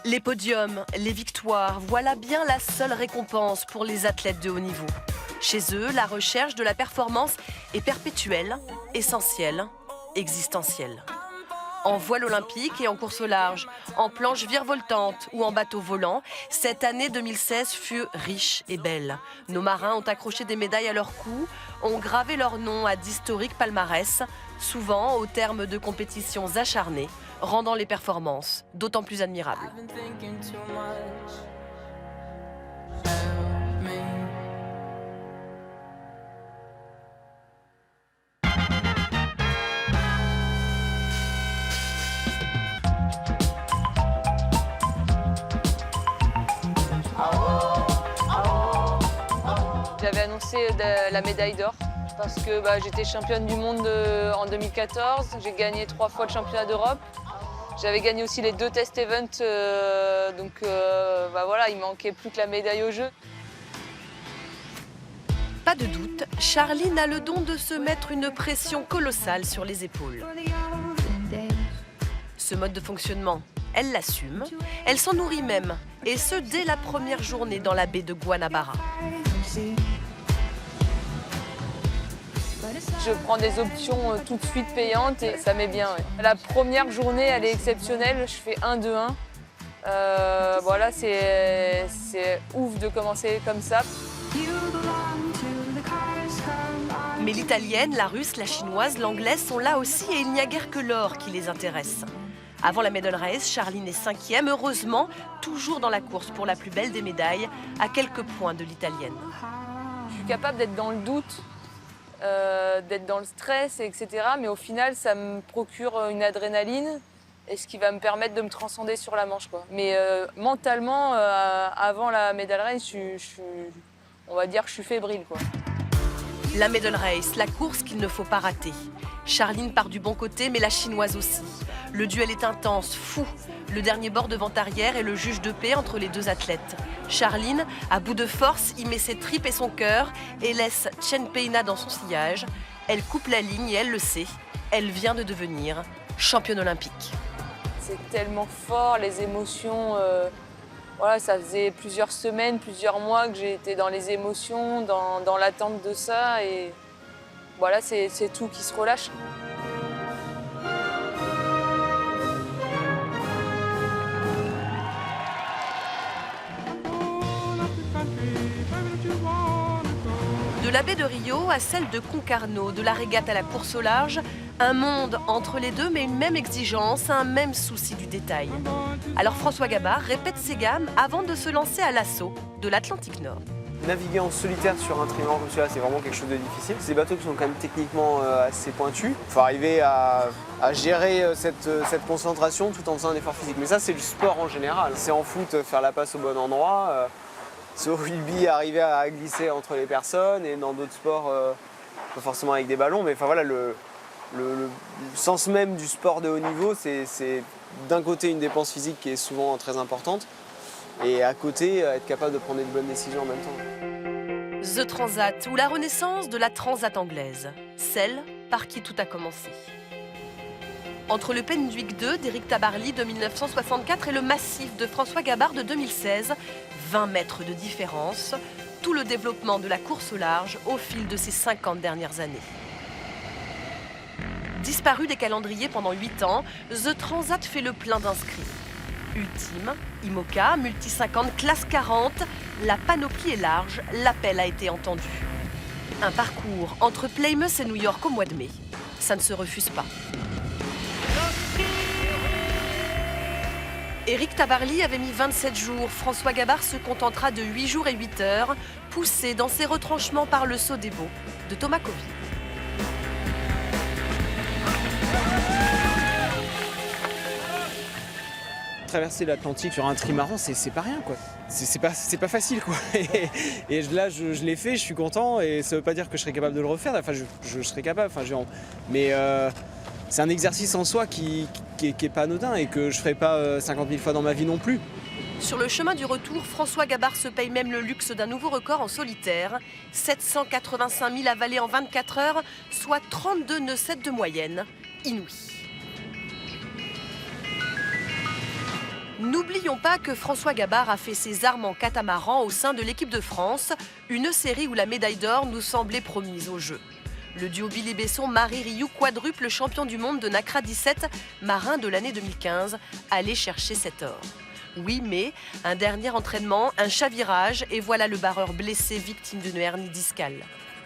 Les podiums, les victoires, voilà bien la seule récompense pour les athlètes de haut niveau. Chez eux, la recherche de la performance est perpétuelle, essentielle, existentielle. En voile olympique et en course au large, en planche virevoltante ou en bateau volant, cette année 2016 fut riche et belle. Nos marins ont accroché des médailles à leur cou, ont gravé leur nom à d'historiques palmarès, souvent au terme de compétitions acharnées, rendant les performances d'autant plus admirables. J'avais annoncé la médaille d'or parce que j'étais championne du monde en 2014. J'ai gagné 3 fois le championnat d'Europe. J'avais gagné aussi les 2 test events, voilà, il manquait plus que la médaille au jeu. Pas de doute, Charline a le don de se mettre une pression colossale sur les épaules. Ce mode de fonctionnement, elle l'assume, elle s'en nourrit même, et ce dès la première journée dans la baie de Guanabara. Je prends des options tout de suite payantes et ça m'est bien. Ouais. La première journée, elle est exceptionnelle, je fais 1-2-1. Voilà, c'est ouf de commencer comme ça. Mais l'italienne, la russe, la chinoise, l'anglaise sont là aussi et il n'y a guère que l'or qui les intéresse. Avant la medal race, Charline est 5e, heureusement, toujours dans la course pour la plus belle des médailles, à quelques points de l'italienne. Je suis capable d'être dans le doute, d'être dans le stress, etc. Mais au final, ça me procure une adrénaline et ce qui va me permettre de me transcender sur la manche, quoi. Mais mentalement, avant la medal race, on va dire que je suis fébrile, quoi. La medal race, la course qu'il ne faut pas rater. Charline part du bon côté, mais la chinoise aussi. Le duel est intense, fou. Le dernier bord de vent-arrière est le juge de paix entre les deux athlètes. Charline, à bout de force, y met ses tripes et son cœur et laisse Chen Peina dans son sillage. Elle coupe la ligne et elle le sait. Elle vient de devenir championne olympique. C'est tellement fort, les émotions. Voilà, ça faisait plusieurs semaines, plusieurs mois que j'étais dans les émotions, dans l'attente de ça. Et voilà, c'est tout qui se relâche. De la baie de Rio à celle de Concarneau, de la régate à la course au large, un monde entre les deux, mais une même exigence, un même souci du détail. Alors François Gabard répète ses gammes avant de se lancer à l'assaut de l'Atlantique Nord. Naviguer en solitaire sur un trimaran comme celui-là, c'est vraiment quelque chose de difficile. C'est des bateaux qui sont quand même techniquement assez pointus. Il faut arriver à gérer cette concentration tout en faisant un effort physique. Mais ça, c'est du sport en général. C'est en foot, faire la passe au bon endroit. C'est au rugby, arriver à glisser entre les personnes. Et dans d'autres sports, pas forcément avec des ballons. Mais enfin voilà, le sens même du sport de haut niveau, c'est d'un côté une dépense physique qui est souvent très importante. Et à côté, être capable de prendre des bonnes décisions en même temps. The Transat, ou la renaissance de la Transat anglaise, celle par qui tout a commencé. Entre le Penduic 2 d'Éric Tabarly de 1964 et le Massif de François Gabard de 2016, 20 mètres de différence, tout le développement de la course au large au fil de ces 50 dernières années. Disparu des calendriers pendant 8 ans, The Transat fait le plein d'inscrits. Ultime, IMOCA, Multi 50, classe 40, la panoplie est large, l'appel a été entendu. Un parcours entre Plymouth et New York au mois de mai. Ça ne se refuse pas. Éric Tabarly avait mis 27 jours. François Gabard se contentera de 8 jours et 8 heures, poussé dans ses retranchements par le saut des Baux de Thomas Covy. Traverser l'Atlantique sur un trimaran, c'est pas rien, quoi. C'est pas facile, quoi. Et là, je l'ai fait, je suis content, et ça veut pas dire que je serais capable de le refaire. Enfin, je serais capable, mais c'est un exercice en soi qui est pas anodin et que je ferai pas 50 000 fois dans ma vie non plus. Sur le chemin du retour, François Gabard se paye même le luxe d'un nouveau record en solitaire. 785 000 avalés en 24 heures, soit 32 nœuds 7 de moyenne. Inouï. N'oublions pas que François Gabard a fait ses armes en catamaran au sein de l'équipe de France, une série où la médaille d'or nous semblait promise au jeu. Le duo Billy Besson-Marie Rioux, quadruple champion du monde de NACRA 17, marin de l'année 2015, allait chercher cet or. Oui, mais un dernier entraînement, un chavirage, et voilà le barreur blessé, victime d'une hernie discale.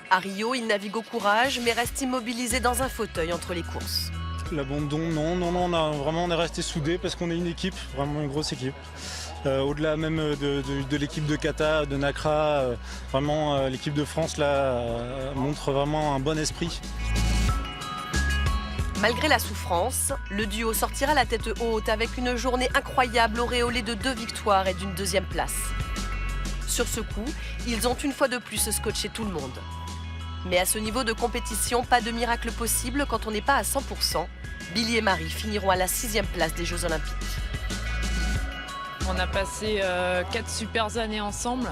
À Rio, il navigue au courage, mais reste immobilisé dans un fauteuil entre les courses. L'abandon, non, on est resté soudés parce qu'on est une équipe, vraiment une grosse équipe. Au-delà même de l'équipe de kata, de NACRA, vraiment l'équipe de France là montre vraiment un bon esprit. Malgré la souffrance, le duo sortira la tête haute avec une journée incroyable auréolée de 2 victoires et d'une 2e place. Sur ce coup, ils ont une fois de plus scotché tout le monde. Mais à ce niveau de compétition, pas de miracle possible quand on n'est pas à 100%. Billy et Marie finiront à la 6e place des Jeux Olympiques. On a passé 4 super années ensemble.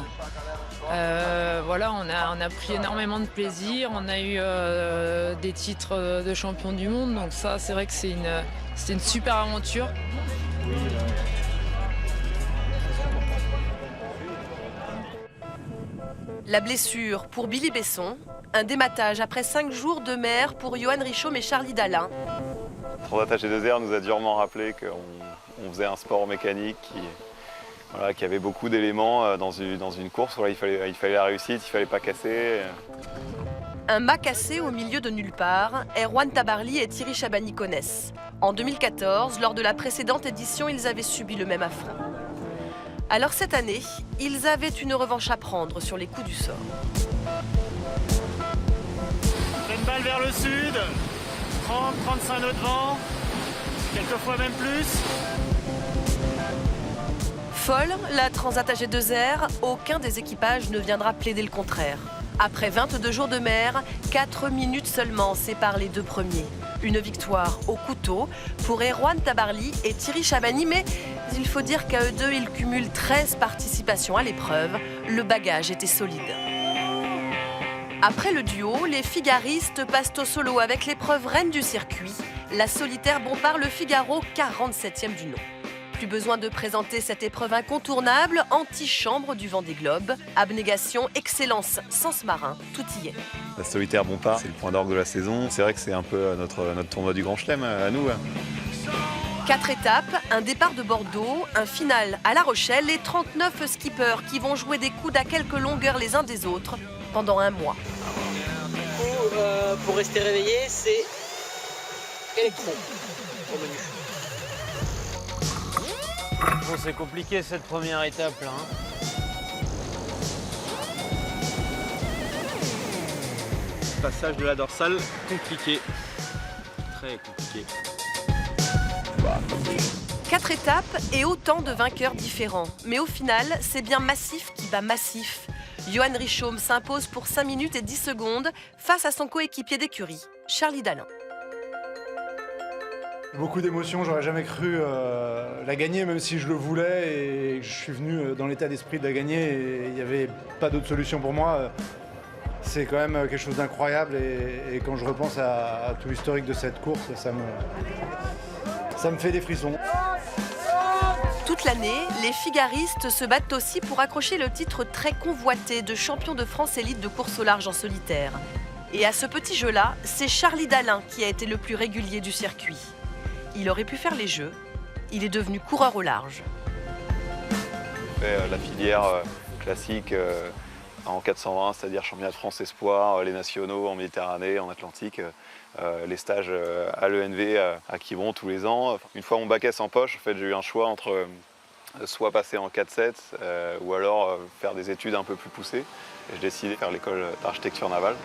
Voilà, on a pris énormément de plaisir. On a eu des titres de champion du monde. Donc ça, c'est vrai que c'était une super aventure. La blessure pour Billy Besson, un dématage après 5 jours de mer pour Johan Richomme et Charlie Dalin. Transat G2R nous a durement rappelé qu'on faisait un sport mécanique qui avait beaucoup d'éléments dans une course. Voilà, il fallait la réussite, il ne fallait pas casser. Un mât cassé au milieu de nulle part, Erwan Tabarly et Thierry Chabani connaissent. En 2014, lors de la précédente édition, ils avaient subi le même affront. Alors cette année, ils avaient une revanche à prendre sur les coups du sort. Une balle vers le sud, 30-35 nœuds de vent, quelquefois même plus. Folle, la Transat AG2R, aucun des équipages ne viendra plaider le contraire. Après 22 jours de mer, 4 minutes seulement séparent les 2 premiers. Une victoire au couteau pour Erwan Tabarly et Thierry Chabani, mais il faut dire qu'à eux deux, ils cumulent 13 participations à l'épreuve. Le bagage était solide. Après le duo, les figaristes passent au solo avec l'épreuve reine du circuit, la solitaire Bompard Le Figaro, 47e du nom. Plus besoin de présenter cette épreuve incontournable, antichambre du Vendée Globe. Abnégation, excellence, sens marin, tout y est. La solitaire Bompard, c'est le point d'orgue de la saison. C'est vrai que c'est un peu notre tournoi du Grand Chelem à nous. 4 étapes, un départ de Bordeaux, un final à La Rochelle et 39 skippers qui vont jouer des coudes à quelques longueurs les uns des autres pendant un mois. Du coup, pour rester réveillé, c'est électro au menu. Bon, c'est compliqué cette première étape là. Passage de la dorsale, compliqué. Très compliqué. 4 étapes et autant de vainqueurs différents. Mais au final, c'est bien massif qui bat massif. Johan Richomme s'impose pour 5 minutes et 10 secondes face à son coéquipier d'écurie, Charlie Dalin. Beaucoup d'émotions, j'aurais jamais cru la gagner, même si je le voulais et je suis venu dans l'état d'esprit de la gagner et il n'y avait pas d'autre solution pour moi. C'est quand même quelque chose d'incroyable et quand je repense à tout l'historique de cette course, ça me fait des frissons. Toute l'année, les figaristes se battent aussi pour accrocher le titre très convoité de champion de France élite de course au large en solitaire. Et à ce petit jeu-là, c'est Charlie Dalin qui a été le plus régulier du circuit. Il aurait pu faire les jeux, il est devenu coureur au large. On fait la filière classique en 420, c'est-à-dire championnat de France espoir, les nationaux en Méditerranée, en Atlantique, les stages à l'ENV à Quiberon tous les ans. Une fois mon bac S en poche, en fait, j'ai eu un choix entre soit passer en 4-7 ou alors faire des études un peu plus poussées. Et j'ai décidé de faire l'école d'architecture navale.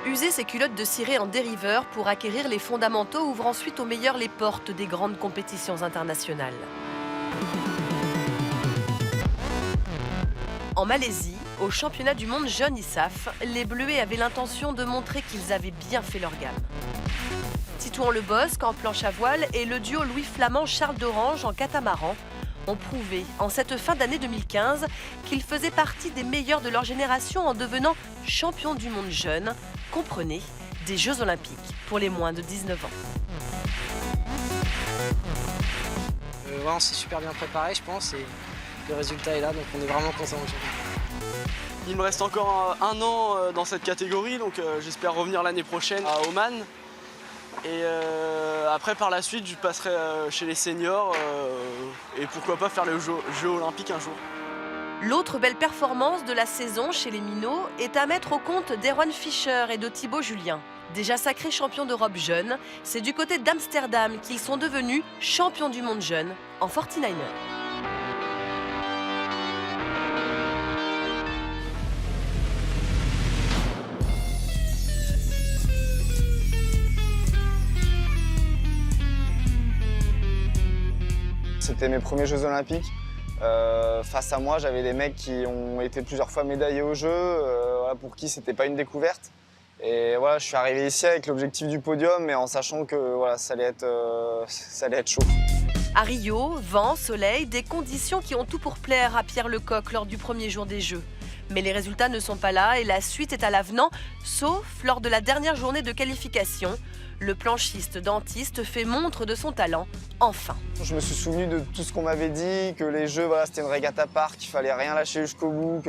User ses culottes de ciré en dériveur pour acquérir les fondamentaux ouvre ensuite au meilleur les portes des grandes compétitions internationales. En Malaisie, au championnat du monde jeune ISAF, les Bleuets avaient l'intention de montrer qu'ils avaient bien fait leur gamme. Titouan-le-Bosc en planche à voile et le duo Louis Flamand-Charles d'Orange en catamaran ont prouvé en cette fin d'année 2015 qu'ils faisaient partie des meilleurs de leur génération en devenant champions du monde jeune, comprenez, des Jeux Olympiques pour les moins de 19 ans. on s'est super bien préparé, je pense, et le résultat est là, donc on est vraiment content aujourd'hui. Il me reste encore un an dans cette catégorie, donc j'espère revenir l'année prochaine à Oman. Et après, par la suite, je passerai chez les seniors et pourquoi pas faire les Jeux olympiques un jour. L'autre belle performance de la saison chez les minots est à mettre au compte d'Erwan Fischer et de Thibaut Julien. Déjà sacrés champions d'Europe jeunes, c'est du côté d'Amsterdam qu'ils sont devenus champions du monde jeunes en 49er. C'était mes premiers Jeux Olympiques. Face à moi, j'avais des mecs qui ont été plusieurs fois médaillés aux Jeux, pour qui c'était pas une découverte. Et voilà, je suis arrivé ici avec l'objectif du podium, mais en sachant que voilà, ça allait être chaud. À Rio, vent, soleil, des conditions qui ont tout pour plaire à Pierre Lecoq lors du premier jour des Jeux. Mais les résultats ne sont pas là et la suite est à l'avenant, sauf lors de la dernière journée de qualification. Le planchiste dentiste fait montre de son talent, enfin. Je me suis souvenu de tout ce qu'on m'avait dit, que les Jeux, voilà, c'était une régate à part, qu'il fallait rien lâcher jusqu'au bout,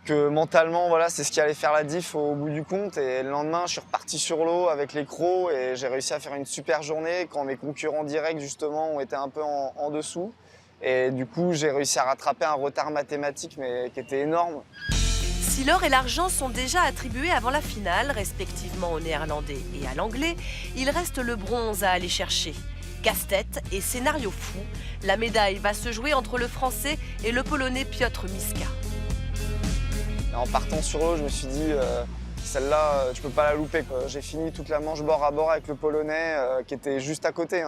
que mentalement, voilà, c'est ce qui allait faire la diff au bout du compte. Et le lendemain, je suis reparti sur l'eau avec les crocs et j'ai réussi à faire une super journée quand mes concurrents directs, justement, ont été un peu en dessous. Et du coup, j'ai réussi à rattraper un retard mathématique, mais qui était énorme. Si l'or et l'argent sont déjà attribués avant la finale, respectivement aux Néerlandais et à l'Anglais, il reste le bronze à aller chercher. Casse-tête et scénario fou, la médaille va se jouer entre le Français et le Polonais Piotr Miska. En partant sur l'eau, je me suis dit, celle-là, tu peux pas la louper. J'ai fini toute la manche bord à bord avec le Polonais qui était juste à côté.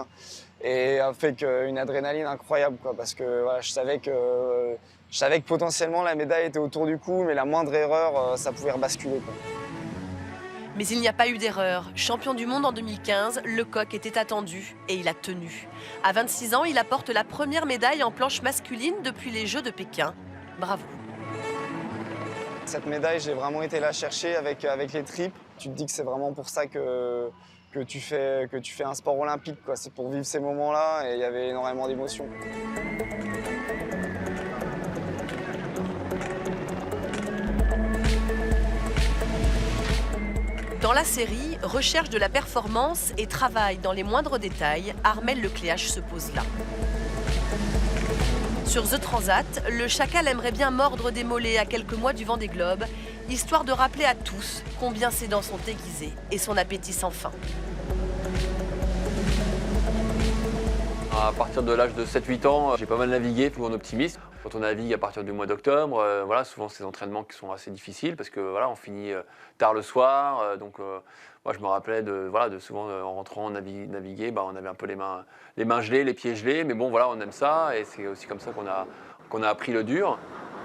Et avec une adrénaline incroyable, parce que voilà, je savais que potentiellement la médaille était autour du cou, mais la moindre erreur, ça pouvait rebasculer. Mais il n'y a pas eu d'erreur. Champion du monde en 2015, Lecoq était attendu et il a tenu. À 26 ans, il apporte la première médaille en planche masculine depuis les Jeux de Pékin. Bravo. Cette médaille, j'ai vraiment été la chercher avec les tripes. Tu te dis que c'est vraiment pour ça que tu fais un sport olympique. C'est pour vivre ces moments-là et il y avait énormément d'émotions. Dans la série, recherche de la performance et travail dans les moindres détails, Armel Lecléache se pose là. Sur The Transat, le chacal aimerait bien mordre des mollets à quelques mois du Vendée Globe, histoire de rappeler à tous combien ses dents sont aiguisées et son appétit sans fin. À partir de l'âge de 7-8 ans, j'ai pas mal navigué, plus en optimiste. Quand on navigue à partir du mois d'octobre, voilà, souvent c'est des entraînements qui sont assez difficiles parce que voilà, on finit tard le soir. Moi je me rappelais de souvent en rentrant naviguer, on avait un peu les mains gelées, les pieds gelés, mais bon voilà, on aime ça et c'est aussi comme ça qu'on a appris le dur.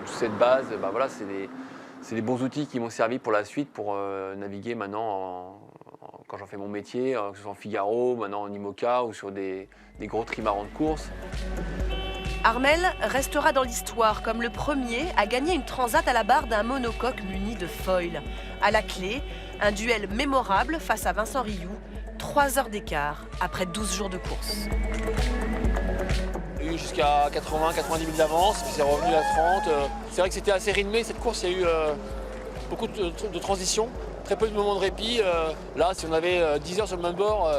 Cette base, voilà, c'est des bons outils qui m'ont servi pour la suite pour naviguer maintenant quand j'en fais mon métier, que ce soit en Figaro, maintenant en IMOCA ou sur des gros trimarans de course. Armel restera dans l'histoire comme le premier à gagner une transat à la barre d'un monocoque muni de foil. À la clé, un duel mémorable face à Vincent Rioux, 3 heures d'écart après 12 jours de course. Il y a eu jusqu'à 80-90 minutes d'avance, puis c'est revenu à 30. C'est vrai que c'était assez rythmé cette course, il y a eu beaucoup de transitions, très peu de moments de répit. Là, si on avait 10 heures sur le même bord,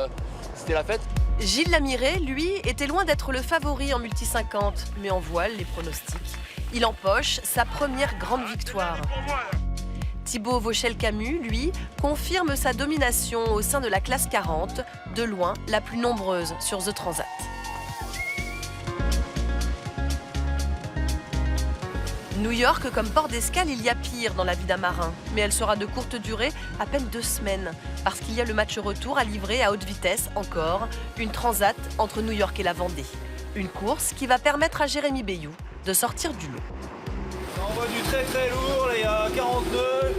c'était la fête. Gilles Lamiré, lui, était loin d'être le favori en multi 50, mais en voile les pronostics. Il empoche sa première grande victoire. Thibaut Vauchel-Camus, lui, confirme sa domination au sein de la classe 40, de loin la plus nombreuse sur The Transat. New York comme port d'escale, il y a pire dans la vie d'un marin, mais elle sera de courte durée, à peine 2 semaines, parce qu'il y a le match retour à livrer à haute vitesse encore, une transat entre New York et la Vendée. Une course qui va permettre à Jérémy Bayou de sortir du lot. On voit du très très lourd, là il y a 40 nœuds,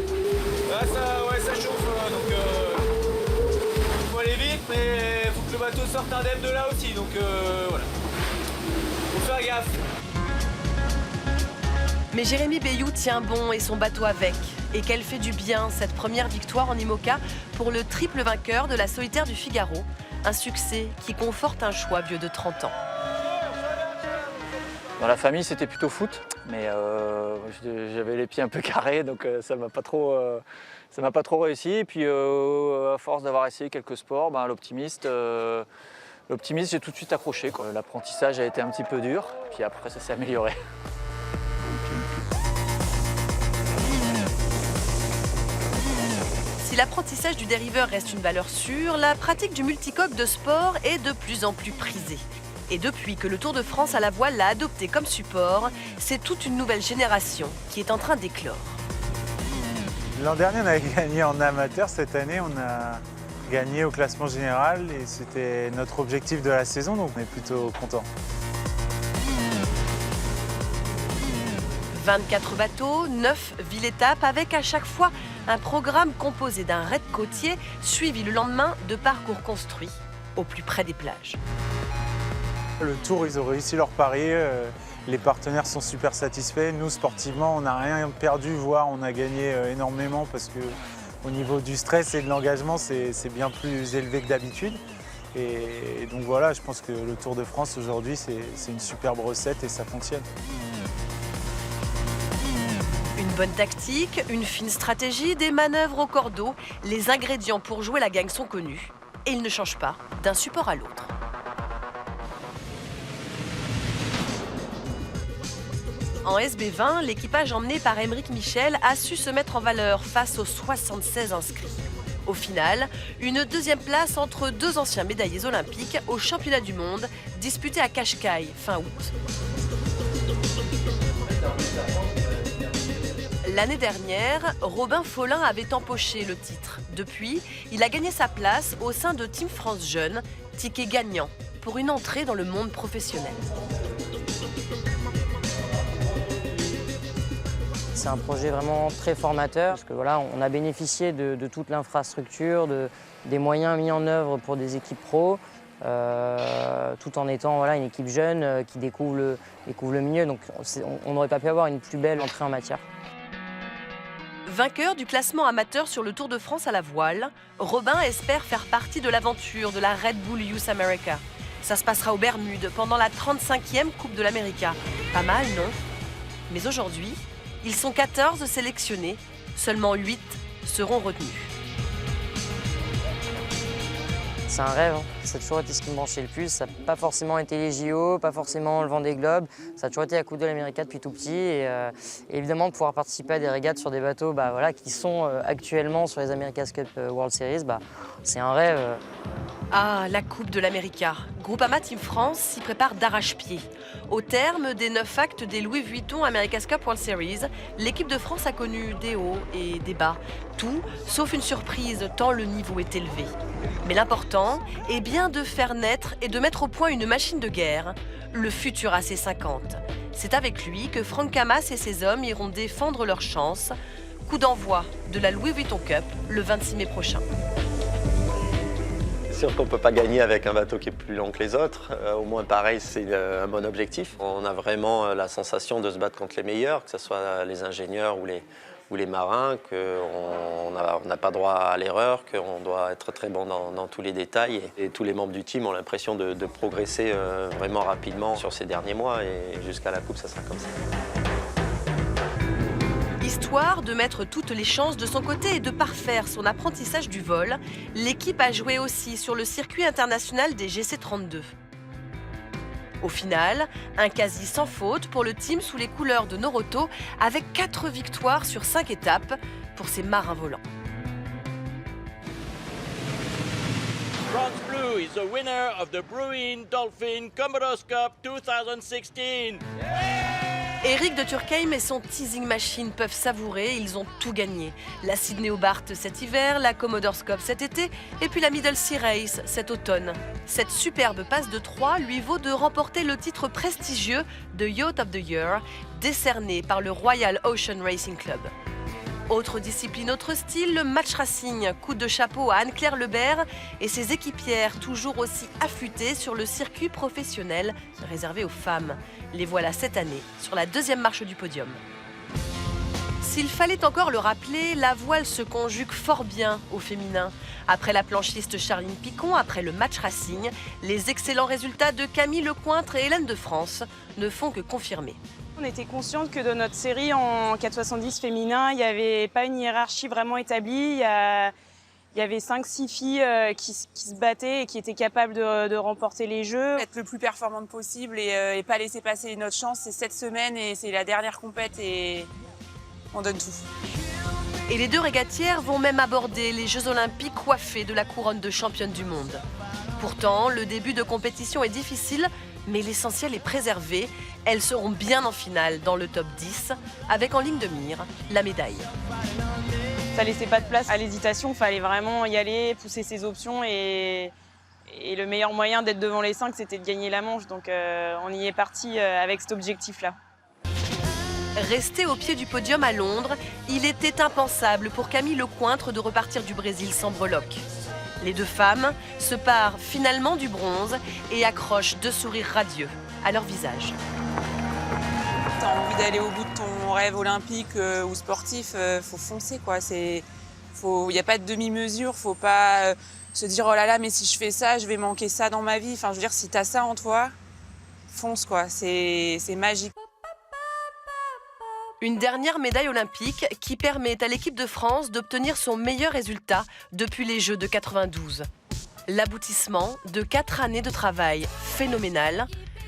là ça chauffe, donc faut aller vite, mais faut que le bateau sorte indemne de là aussi, donc voilà, faut faire gaffe. Mais Jérémy Bayou tient bon et son bateau avec. Et qu'elle fait du bien, cette première victoire en IMOCA pour le triple vainqueur de la solitaire du Figaro. Un succès qui conforte un choix vieux de 30 ans. Dans la famille, c'était plutôt foot, mais j'avais les pieds un peu carrés, donc ça m'a pas trop réussi. Et puis, à force d'avoir essayé quelques sports, l'optimiste, j'ai tout de suite accroché, quoi. L'apprentissage a été un petit peu dur, puis après, ça s'est amélioré. Si l'apprentissage du dériveur reste une valeur sûre, la pratique du multicoque de sport est de plus en plus prisée. Et depuis que le Tour de France à la voile l'a adopté comme support, c'est toute une nouvelle génération qui est en train d'éclore. L'an dernier, on avait gagné en amateur. Cette année, on a gagné au classement général et c'était notre objectif de la saison, donc on est plutôt content. 24 bateaux, 9 villes-étapes, avec à chaque fois un programme composé d'un raid côtier suivi le lendemain de parcours construits au plus près des plages. Le Tour, ils ont réussi leur pari, les partenaires sont super satisfaits. Nous, sportivement, on n'a rien perdu, voire on a gagné énormément parce qu'au niveau du stress et de l'engagement, c'est bien plus élevé que d'habitude. Et donc voilà, je pense que le Tour de France aujourd'hui, c'est une superbe recette et ça fonctionne. Une bonne tactique, une fine stratégie, des manœuvres au cordeau. Les ingrédients pour jouer la gagne sont connus. Et ils ne changent pas d'un support à l'autre. En SB20, l'équipage emmené par Aymeric Michel a su se mettre en valeur face aux 76 inscrits. Au final, une deuxième place entre deux anciens médaillés olympiques au championnat du monde disputé à Cascais fin août. L'année dernière, Robin Follin avait empoché le titre. Depuis, il a gagné sa place au sein de Team France Jeune, ticket gagnant pour une entrée dans le monde professionnel. C'est un projet vraiment très formateur parce que voilà, on a bénéficié de toute l'infrastructure, des moyens mis en œuvre pour des équipes pro, tout en étant voilà, une équipe jeune qui découvre le milieu. Donc on n'aurait pas pu avoir une plus belle entrée en matière. Vainqueur du classement amateur sur le Tour de France à la voile, Robin espère faire partie de l'aventure de la Red Bull Youth America. Ça se passera aux Bermudes pendant la 35e Coupe de l'América. Pas mal, non? Mais aujourd'hui, ils sont 14 sélectionnés, seulement 8 seront retenus. C'est un rêve, hein. Ça a toujours été ce qui me branchait le plus. Ça n'a pas forcément été les JO, pas forcément le Vendée Globe. Ça a toujours été la Coupe de l'América depuis tout petit. Et évidemment, de pouvoir participer à des régates sur des bateaux voilà, qui sont actuellement sur les America's Cup World Series, c'est un rêve. Ah, la Coupe de l'América. Groupama Team France s'y prépare d'arrache-pied. Au terme des 9 actes des Louis Vuitton America's Cup World Series, l'équipe de France a connu des hauts et des bas. Tout, sauf une surprise, tant le niveau est élevé. Mais l'important est bien de faire naître et de mettre au point une machine de guerre, le futur AC50. C'est avec lui que Franck Camas et ses hommes iront défendre leur chance. Coup d'envoi de la Louis Vuitton Cup le 26 mai prochain. C'est sûr qu'on ne peut pas gagner avec un bateau qui est plus long que les autres. Au moins pareil, c'est un bon objectif. On a vraiment la sensation de se battre contre les meilleurs, que ce soit les ingénieurs ou les marins, qu'on n'a pas droit à l'erreur, qu'on doit être très bon dans tous les détails. Et tous les membres du team ont l'impression de progresser vraiment rapidement sur ces derniers mois. Et jusqu'à la Coupe, ça sera comme ça. Histoire de mettre toutes les chances de son côté et de parfaire son apprentissage du vol, l'équipe a joué aussi sur le circuit international des GC32. Au final, un quasi sans faute pour le team sous les couleurs de Noroto, avec 4 victoires sur 5 étapes pour ses marins volants. France Blue is the winner of the Bruin Dolphin Commodore Cup 2016. Eric de Turckheim et son teasing machine peuvent savourer, ils ont tout gagné. La Sydney Hobart cet hiver, la Commodore Cup cet été et puis la Middle Sea Race cet automne. Cette superbe passe de 3 lui vaut de remporter le titre prestigieux de Yacht of the Year, décerné par le Royal Ocean Racing Club. Autre discipline, autre style, le match racing. Coup de chapeau à Anne-Claire Lebert et ses équipières toujours aussi affûtées sur le circuit professionnel réservé aux femmes. Les voilà cette année sur la 2e marche du podium. S'il fallait encore le rappeler, la voile se conjugue fort bien au féminin. Après la planchiste Charline Picon, après le match racing, les excellents résultats de Camille Lecointre et Hélène de France ne font que confirmer. On était consciente que dans notre série en 470 féminin, il n'y avait pas une hiérarchie vraiment établie. Il y avait 5-6 filles qui se battaient et qui étaient capables de remporter les jeux. Être le plus performante possible et pas laisser passer notre chance, c'est cette semaine et c'est la dernière compète et on donne tout. Et les deux régatières vont même aborder les Jeux Olympiques coiffées de la couronne de championne du monde. Pourtant, le début de compétition est difficile, mais l'essentiel est préservé. Elles seront bien en finale dans le top 10, avec en ligne de mire la médaille. Ça laissait pas de place à l'hésitation, il fallait vraiment y aller, pousser ses options et le meilleur moyen d'être devant les 5, c'était de gagner la manche. Donc on y est parti avec cet objectif-là. Resté au pied du podium à Londres, il était impensable pour Camille Lecointre de repartir du Brésil sans breloques. Les deux femmes se parent finalement du bronze et accrochent deux sourires radieux à leur visage. T'as envie d'aller au bout de ton rêve olympique ou sportif, faut foncer quoi. Il n'y a pas de demi-mesure, faut pas se dire oh là là mais si je fais ça, je vais manquer ça dans ma vie. Enfin je veux dire si t'as ça en toi, fonce quoi, c'est magique. Une dernière médaille olympique qui permet à l'équipe de France d'obtenir son meilleur résultat depuis les Jeux de 92. L'aboutissement de 4 années de travail phénoménal,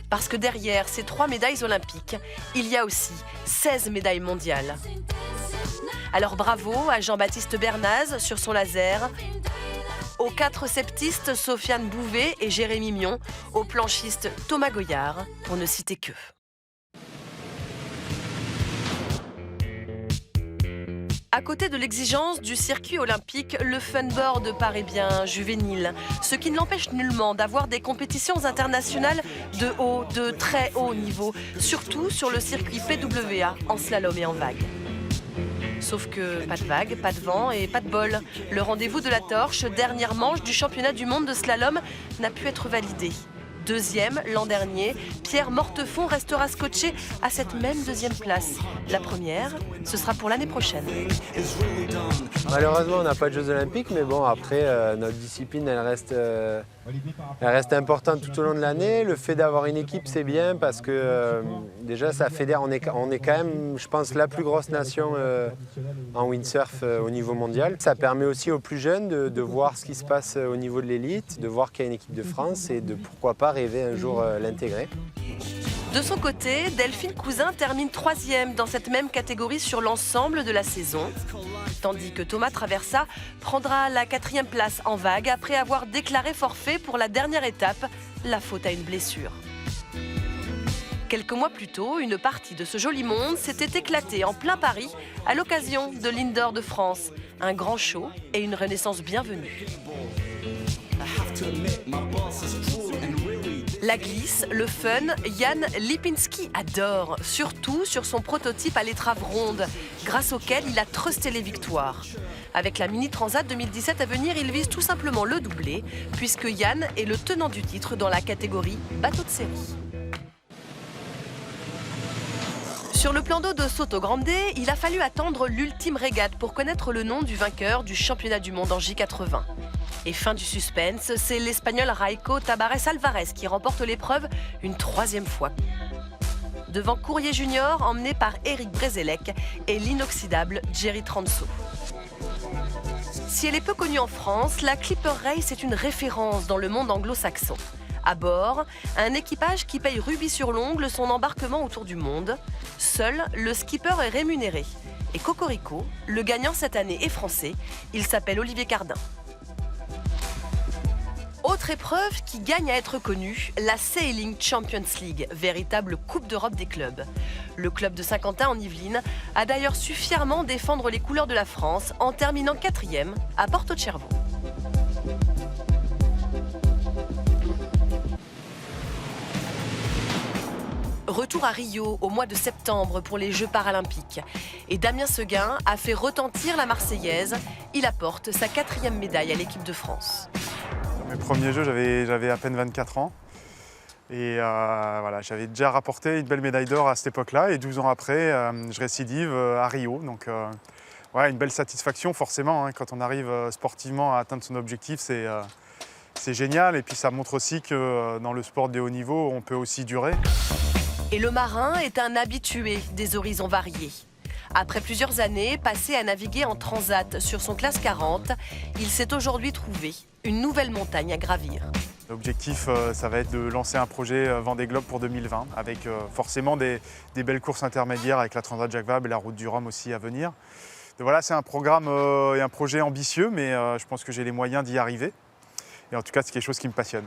parce que derrière ces 3 médailles olympiques, il y a aussi 16 médailles mondiales. Alors bravo à Jean-Baptiste Bernaz sur son laser, aux 4 septistes Sofiane Bouvet et Jérémy Mion, au planchiste Thomas Goyard, pour ne citer qu'eux. À côté de l'exigence du circuit olympique, le funboard paraît bien juvénile, ce qui ne l'empêche nullement d'avoir des compétitions internationales de très haut niveau, surtout sur le circuit PWA en slalom et en vague. Sauf que pas de vague, pas de vent et pas de bol. Le rendez-vous de la torche, dernière manche du championnat du monde de slalom, n'a pu être validé. Deuxième l'an dernier, Pierre Mortefond restera scotché à cette même deuxième place. La première, ce sera pour l'année prochaine. Malheureusement, on n'a pas de Jeux Olympiques, mais bon, après, notre discipline, elle reste importante tout au long de l'année. Le fait d'avoir une équipe, c'est bien parce que déjà, ça fédère. On est quand même, je pense, la plus grosse nation en windsurf au niveau mondial. Ça permet aussi aux plus jeunes de voir ce qui se passe au niveau de l'élite, de voir qu'il y a une équipe de France et de pourquoi pas rêver un jour l'intégrer. De son côté, Delphine Cousin termine 3e dans cette même catégorie sur l'ensemble de la saison, tandis que Thomas Traversa prendra la 4e place en vague après avoir déclaré forfait pour la dernière étape, la faute à une blessure. Quelques mois plus tôt, une partie de ce joli monde s'était éclatée en plein Paris à l'occasion de l'Indoor de France, un grand show et une renaissance bienvenue. La glisse, le fun, Jan Lipinski adore, surtout sur son prototype à l'étrave ronde, grâce auquel il a trusté les victoires. Avec la Mini Transat 2017 à venir, il vise tout simplement le doublé, puisque Jan est le tenant du titre dans la catégorie bateau de série. Sur le plan d'eau de Soto Grande, il a fallu attendre l'ultime régate pour connaître le nom du vainqueur du championnat du monde en J80. Et fin du suspense, c'est l'Espagnol Raico Tabarez Alvarez qui remporte l'épreuve une 3e fois. Devant Courrier Junior, emmené par Eric Brezelec et l'inoxydable Jerry Transo. Si elle est peu connue en France, la Clipper Race est une référence dans le monde anglo-saxon. À bord, un équipage qui paye rubis sur l'ongle son embarquement autour du monde. Seul, le skipper est rémunéré. Et Cocorico, le gagnant cette année est français, il s'appelle Olivier Cardin. Autre épreuve qui gagne à être connue, la Sailing Champions League, véritable coupe d'Europe des clubs. Le club de Saint-Quentin en Yvelines a d'ailleurs su fièrement défendre les couleurs de la France en terminant 4e à Porto de Cervo. Retour à Rio au mois de septembre pour les Jeux paralympiques. Et Damien Seguin a fait retentir la Marseillaise. Il apporte sa 4e médaille à l'équipe de France. Mes premiers Jeux, j'avais à peine 24 ans. Et voilà, j'avais déjà rapporté une belle médaille d'or à cette époque-là. Et 12 ans après, je récidive à Rio. Donc ouais, une belle satisfaction forcément. Hein, quand on arrive sportivement à atteindre son objectif, c'est génial. Et puis ça montre aussi que dans le sport de haut niveau, on peut aussi durer. Et le marin est un habitué des horizons variés. Après plusieurs années passées à naviguer en transat sur son classe 40, il s'est aujourd'hui trouvé une nouvelle montagne à gravir. L'objectif, ça va être de lancer un projet Vendée Globe pour 2020, avec forcément des belles courses intermédiaires avec la Transat Jacques Vabre et la Route du Rhum aussi à venir. Donc voilà, c'est un programme et un projet ambitieux, mais je pense que j'ai les moyens d'y arriver. Et en tout cas, c'est quelque chose qui me passionne.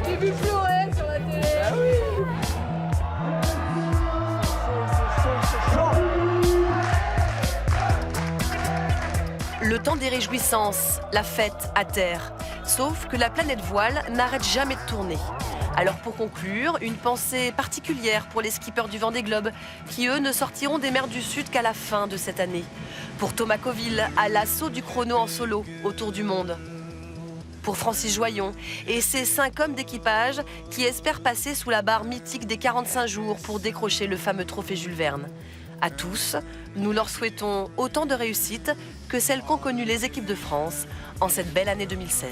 J'ai vu Florent sur la télé. Ah oui. Le temps des réjouissances, la fête à terre. Sauf que la planète voile n'arrête jamais de tourner. Alors pour conclure, une pensée particulière pour les skippers du Vendée Globe, qui eux ne sortiront des mers du Sud qu'à la fin de cette année. Pour Thomas Coville, à l'assaut du chrono en solo, autour du monde. Pour Francis Joyon et ses 5 hommes d'équipage qui espèrent passer sous la barre mythique des 45 jours pour décrocher le fameux trophée Jules Verne. À tous, nous leur souhaitons autant de réussite que celles qu'ont connues les équipes de France en cette belle année 2016.